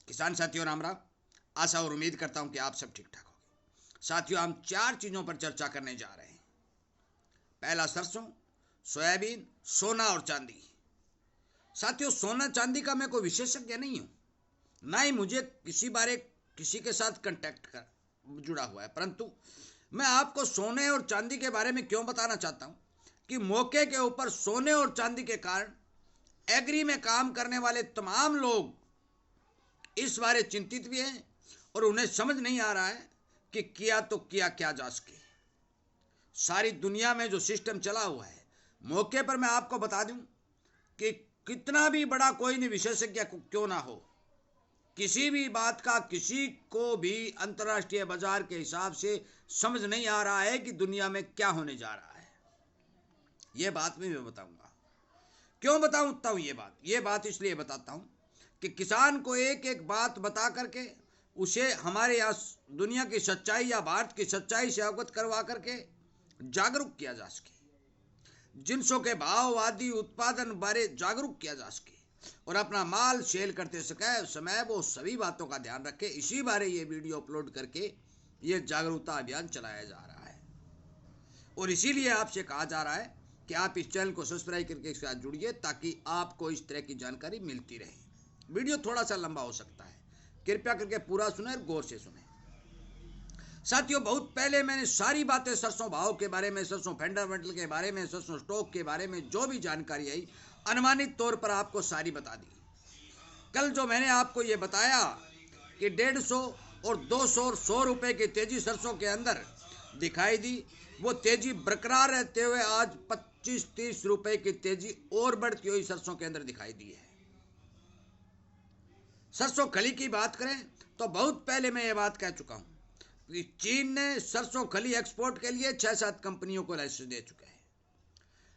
किसान साथियों राम राम। आशा और उम्मीद करता हूं कि आप सब ठीक ठाक होंगे। साथियों, हम 4 चीज़ों पर चर्चा करने जा रहे हैं। पहला, सरसों, सोयाबीन, सोना और चांदी। साथियों, सोना चांदी का मैं कोई विशेषज्ञ नहीं हूं, ना ही मुझे किसी के साथ कांटेक्ट कर जुड़ा हुआ है, परंतु मैं आपको सोने और चांदी के बारे में क्यों बताना चाहता हूं कि मौके के ऊपर सोने और चांदी के कारण एग्री में काम करने वाले तमाम लोग इस बारे चिंतित भी हैं और उन्हें समझ नहीं आ रहा है कि किया तो किया क्या जा सके। सारी दुनिया में जो सिस्टम चला हुआ है, मौके पर मैं आपको बता दूं कि कितना भी बड़ा कोई नहीं विशेषज्ञ क्यों ना हो, किसी भी बात का किसी को भी अंतर्राष्ट्रीय बाजार के हिसाब से समझ नहीं आ रहा है कि दुनिया में क्या होने जा रहा है। यह बात भी मैं बताऊंगा। क्यों बताता हूं ये बात इसलिए बताता हूं कि किसान को एक एक बात बता करके उसे हमारे यहाँ दुनिया की सच्चाई या भारत की सच्चाई से अवगत करवा करके जागरूक किया जा सके, जिनसों के भाव आदि उत्पादन बारे जागरूक किया जा सके और अपना माल सेल करते समय वो सभी बातों का ध्यान रखे। इसी बारे ये वीडियो अपलोड करके ये जागरूकता अभियान चलाया जा रहा है और इसीलिए आपसे कहा जा रहा है कि आप इस चैनल को सब्सक्राइब करके इसके साथ जुड़िए ताकि आपको इस तरह की जानकारी मिलती रहे। वीडियो थोड़ा सा लंबा हो सकता है, कृपया करके पूरा सुने और गौर से सुने। साथियों, बहुत पहले मैंने सारी बातें सरसों भाव के बारे में, सरसों फंडामेंटल के बारे में, सरसों स्टॉक के बारे में जो भी जानकारी आई अनुमानित तौर पर आपको सारी बता दी। कल जो मैंने आपको ये बताया कि 150 और 200 और 100 रुपए की तेजी सरसों के अंदर दिखाई दी, वो तेजी बरकरार रहते हुए आज 25-30 रुपए की तेजी और बढ़ती हुई सरसों के अंदर दिखाई दी है। सरसों खली की बात करें तो बहुत पहले मैं ये बात कह चुका हूं कि चीन ने सरसों खली एक्सपोर्ट के लिए 6-7 कंपनियों को लाइसेंस दे चुके हैं।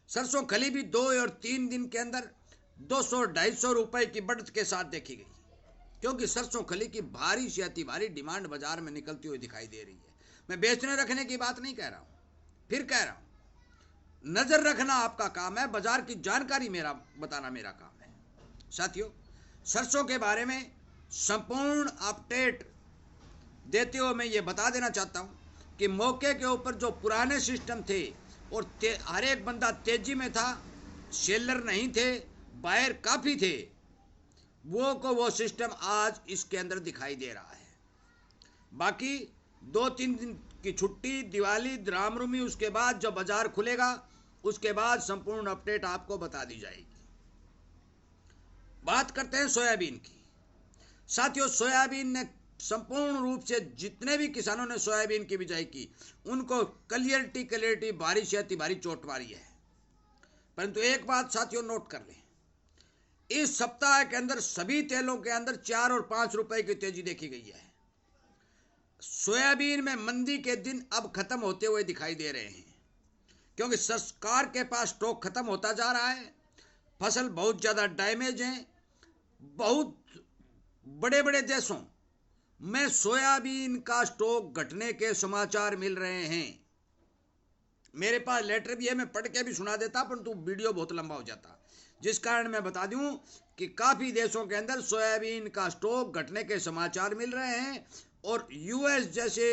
सरसों खली भी 2 और 3 दिन के अंदर 200-250 रुपए की बढ़त के साथ देखी गई, क्योंकि सरसों खली की भारी से अति भारी डिमांड बाजार में निकलती हुई दिखाई दे रही है। मैं बेचने रखने की बात नहीं कह रहा हूं, फिर कह रहा हूं नजर रखना आपका काम है, बाजार की जानकारी बताना मेरा काम है। साथियों, सरसों के बारे में संपूर्ण अपडेट देते हुए मैं ये बता देना चाहता हूं कि मौके के ऊपर जो पुराने सिस्टम थे और हर एक बंदा तेजी में था, सेलर नहीं थे, बायर काफी थे, वो सिस्टम आज इसके अंदर दिखाई दे रहा है। बाकी 2-3 दिन की छुट्टी, दिवाली, रामनवमी, उसके बाद जब बाजार खुलेगा उसके बाद संपूर्ण अपडेट आपको बता दी जाएगी। बात करते हैं सोयाबीन की। साथियों, सोयाबीन ने संपूर्ण रूप से जितने भी किसानों ने सोयाबीन की बिजाई की उनको क्लियरिटी भारी से अति भारी चोट मारी है। परंतु एक बात साथियों नोट कर लें, इस सप्ताह के अंदर सभी तेलों के अंदर 4 और 5 रुपए की तेजी देखी गई है। सोयाबीन में मंदी के दिन अब खत्म होते हुए दिखाई दे रहे हैं, क्योंकि सरकार के पास स्टॉक खत्म होता जा रहा है, फसल बहुत ज्यादा डैमेज है। बहुत बड़े बड़े देशों में सोयाबीन का स्टॉक घटने के समाचार मिल रहे हैं। मेरे पास लेटर भी है, मैं पढ़ के भी सुना देता, परंतु वीडियो बहुत लंबा हो जाता, जिस कारण मैं बता दूं कि काफी देशों के अंदर सोयाबीन का स्टॉक घटने के समाचार मिल रहे हैं और यूएस जैसे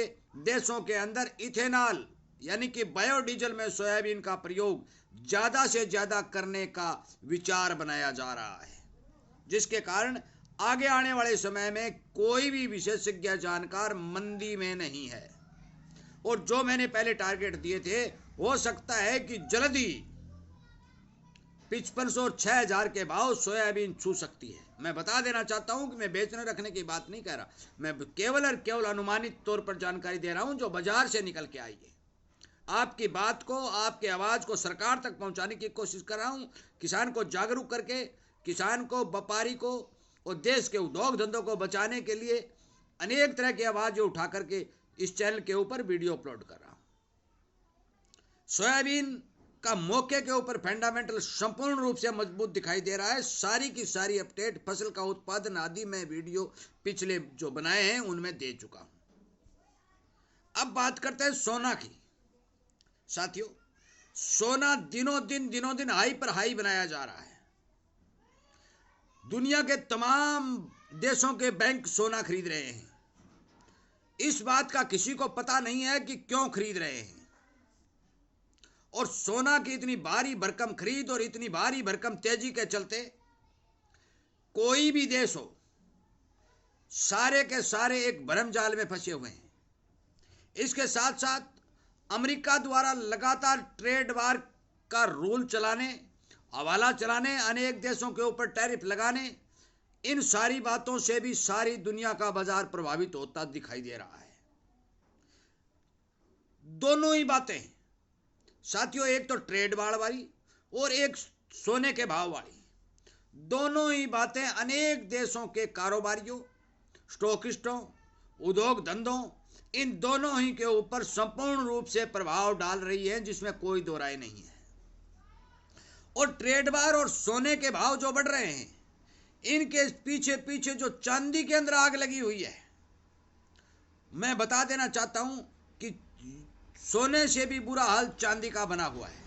देशों के अंदर इथेनॉल यानी कि बायोडीजल में सोयाबीन का प्रयोग ज्यादा से ज्यादा करने का विचार बनाया जा रहा है, जिसके कारण आगे आने वाले समय में कोई भी विशेषज्ञ जानकार मंदी में नहीं है और जो मैंने पहले टारगेट दिए थे हो सकता है कि जल्दी 5500 और 6000 के भाव सोयाबीन छू सकती है। मैं बता देना चाहता हूं कि मैं बेचने रखने की बात नहीं कह रहा, मैं केवल और केवल अनुमानित तौर पर जानकारी दे रहा हूं जो बाजार से निकल के आई है। आपकी बात को, आपकी आवाज को सरकार तक पहुंचाने की कोशिश कर रहा हूं, किसान को जागरूक करके, किसान को, व्यापारी को और देश के उद्योग धंधों को बचाने के लिए अनेक तरह की आवाजें उठा करके इस चैनल के ऊपर वीडियो अपलोड कर रहा हूं। सोयाबीन का मौके के ऊपर फंडामेंटल संपूर्ण रूप से मजबूत दिखाई दे रहा है। सारी की सारी अपडेट, फसल का उत्पादन आदि में वीडियो पिछले जो बनाए हैं उनमें दे चुका हूं। अब बात करते हैं सोना की। साथियों, सोना दिनों दिन हाई पर हाई बनाया जा रहा है। दुनिया के तमाम देशों के बैंक सोना खरीद रहे हैं। इस बात का किसी को पता नहीं है कि क्यों खरीद रहे हैं। और सोना की इतनी भारी भरकम खरीद और इतनी भारी भरकम तेजी के चलते कोई भी देश हो, सारे के सारे एक भरम जाल में फंसे हुए हैं। इसके साथ साथ अमेरिका द्वारा लगातार ट्रेड वार का रूल चलाने, हवाला चलाने, अनेक देशों के ऊपर टैरिफ लगाने, इन सारी बातों से भी सारी दुनिया का बाजार प्रभावित होता दिखाई दे रहा है। दोनों ही बातें साथियों, एक तो ट्रेड वार वाली और एक सोने के भाव वाली, दोनों ही बातें अनेक देशों के कारोबारियों, स्टॉकिस्टों, उद्योग धंधों, इन दोनों ही के ऊपर संपूर्ण रूप से प्रभाव डाल रही है, जिसमें कोई दो राय नहीं है। और ट्रेड वार और सोने के भाव जो बढ़ रहे हैं, इनके पीछे पीछे जो चांदी के अंदर आग लगी हुई है, मैं बता देना चाहता हूं कि सोने से भी बुरा हाल चांदी का बना हुआ है,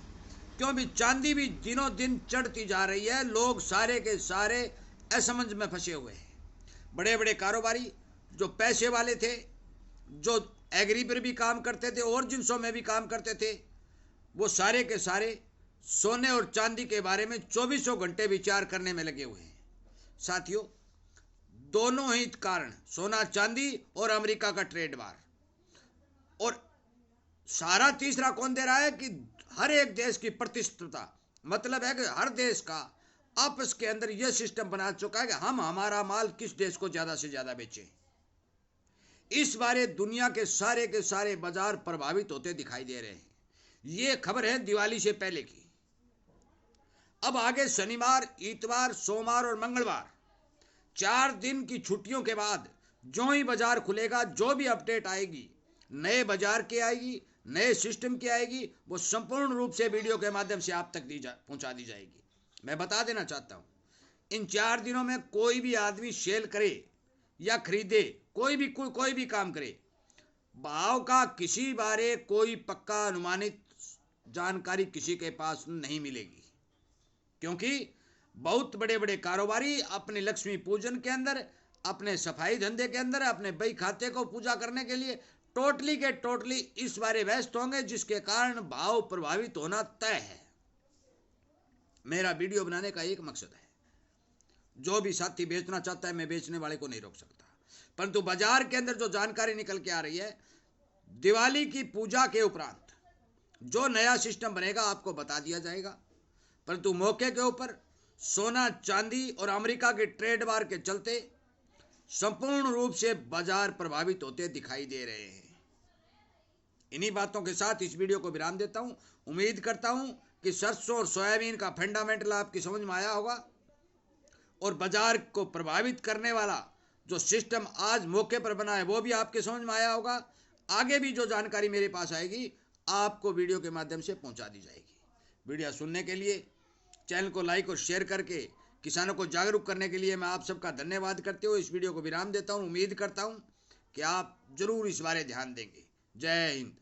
क्योंकि चांदी भी दिनों दिन चढ़ती जा रही है। लोग सारे के सारे असमंज में फंसे हुए हैं। बड़े बड़े कारोबारी जो पैसे वाले थे, जो एग्री पर भी काम करते थे और जिनसों में भी काम करते थे, वो सारे के सारे सोने और चांदी के बारे में 24 घंटे विचार करने में लगे हुए हैं। साथियों, दोनों ही कारण, सोना चांदी और अमेरिका का ट्रेड वार, और सारा तीसरा कौन दे रहा है कि हर एक देश की प्रतिस्पर्धा, मतलब है कि हर देश का आपस के अंदर यह सिस्टम बना चुका है कि हम हमारा माल किस देश को ज्यादा से ज्यादा बेचें। इस बारे दुनिया के सारे बाजार प्रभावित होते दिखाई दे रहे हैं। यह खबर है दिवाली से पहले की। अब आगे शनिवार, इतवार, सोमवार और मंगलवार 4 दिन की छुट्टियों के बाद जो ही बाजार खुलेगा, जो भी अपडेट आएगी, नए बाजार की आएगी, नए सिस्टम की आएगी, वो संपूर्ण रूप से वीडियो के माध्यम से आप तक पहुंचा दी जाएगी। मैं बता देना चाहता हूं, इन 4 दिनों में कोई भी आदमी सेल करे या खरीदे, कोई भी काम करे, भाव का किसी बारे कोई पक्का अनुमानित जानकारी किसी के पास नहीं मिलेगी, क्योंकि बहुत बड़े बड़े कारोबारी अपने लक्ष्मी पूजन के अंदर, अपने सफाई धंधे के अंदर, अपने बही खाते को पूजा करने के लिए टोटली इस बारे व्यस्त होंगे, जिसके कारण भाव प्रभावित होना तय है। मेरा वीडियो बनाने का एक मकसद है, जो भी साथी बेचना चाहता है, मैं बेचने वाले को नहीं रोक सकता, परंतु बाजार के अंदर जो जानकारी निकल के आ रही है, दिवाली की पूजा के उपरांत जो नया सिस्टम बनेगा आपको बता दिया जाएगा। परंतु मौके के ऊपर सोना चांदी और अमेरिका के ट्रेड वार के चलते संपूर्ण रूप से बाजार प्रभावित होते दिखाई दे रहे हैं। इन्हीं बातों के साथ इस वीडियो को विराम देता हूं। उम्मीद करता हूं कि सरसों और सोयाबीन का फंडामेंटल आपकी समझ में आया होगा, और बाजार को प्रभावित करने वाला जो सिस्टम आज मौके पर बना है वो भी आपके समझ में आया होगा। आगे भी जो जानकारी मेरे पास आएगी आपको वीडियो के माध्यम से पहुंचा दी जाएगी। वीडियो सुनने के लिए, चैनल को लाइक और शेयर करके किसानों को जागरूक करने के लिए मैं आप सबका धन्यवाद करते हुए इस वीडियो को विराम देता हूं। उम्मीद करता हूं कि आप जरूर इस बारे ध्यान देंगे। जय हिंद।